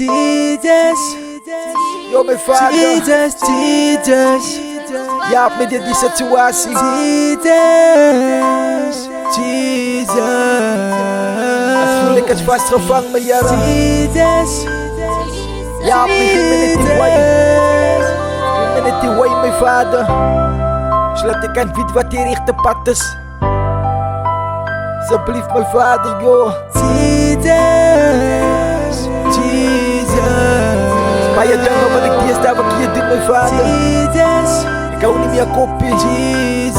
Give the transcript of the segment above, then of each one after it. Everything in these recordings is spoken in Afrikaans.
Jesus, Yo mijn vader, Jesus, Jesus, je helpt me in die situatie. Jesus, Jesus. Als voel ik het vastgevangen, mijn jaren. Jesus, Je helpt me, geef me niet die way. Geef me niet die way, mijn vader. Zodat ik kan weten wat die rechte pad is. Alsjeblieft, mijn vader, joh. Jesus, Jesus. Maar je denkt wat ik eerst heb, wat ik hier doe, mijn vader. Jesus, Ik hou niet meer kopie. Jesus.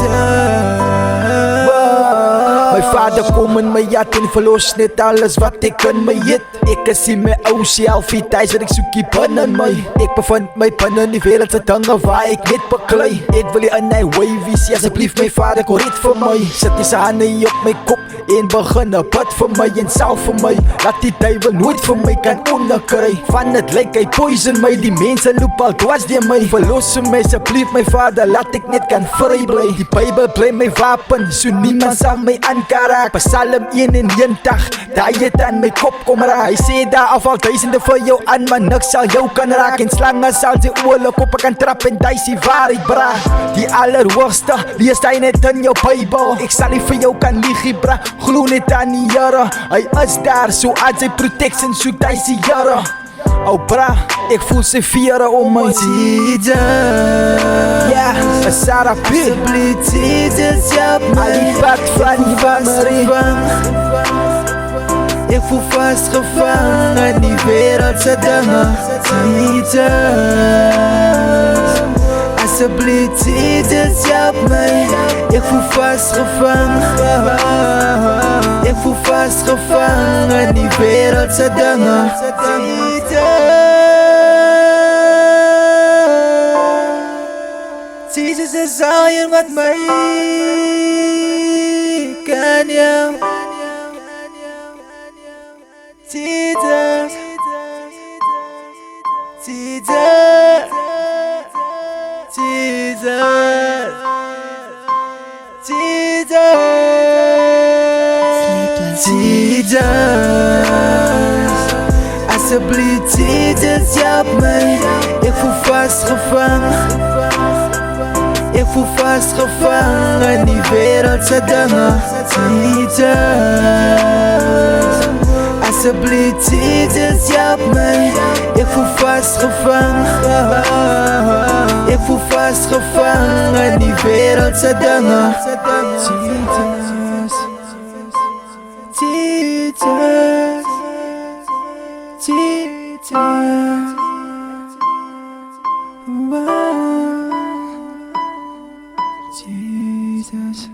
Mijn vader kom in mijn jat en verloos net alles wat ik in my het. Ik is in my ou selfie thuis en ik zoek die binnen my. Ik bevind my binnen die wereldse dinge waar ik net beklei. Ik wil je in my wavy, sê asseblief my vader, kom red vir my. Sit die hande hier op my kop en begin 'n bid vir my en self vir my. Laat die duiwel nooit vir my kan onderkry. Van dit lyk hy poison my, die mense loop al dwars deur my. Verlos my asseblief my vader, laat ek net kan vry bly. Die Bybel bly my wapen, so niemand sal my aanraak. Psalm 91, daai het aan my kop kom raak. Hy sê daar afval duisende vir jou aan, maar niks sal jou kan raak. En slange sal sy oorlog op kan trap en die sy waarheid bra. Die allerhoogste, lees hy net in jou Bybel. Ek sal nie vir jou kan lieg, bra. Glo net aan die Here, hy is daar, so as hy protection soek die sy Here. Oh bra, ek voel sy vere om my. Jesus, Ja, Sarah P. asseblief Jesus, help my. Al die pad van die Marie. Ik voel vastgevangen in die wereldse dingen. Jesus, alsjeblieft Jesus, help mij. Ik voel vastgevangen. Ik voel vastgevangen in die wereldse dingen. Jesus is al je wat mij kan jou. Jesus, Jesus, Jesus, Jesus, Jesus. Alsjeblieft Jesus, help mij. Ik voel vastgevangen. Ik voel vastgevangen in die wereldse dingen. Jesus, alsjeblieft Jesus, help mij. Ik voel vastgevangen. Ik voel vastgevangen in die wereldse dingen. Jesus, Jesus, Jesus, Jesus.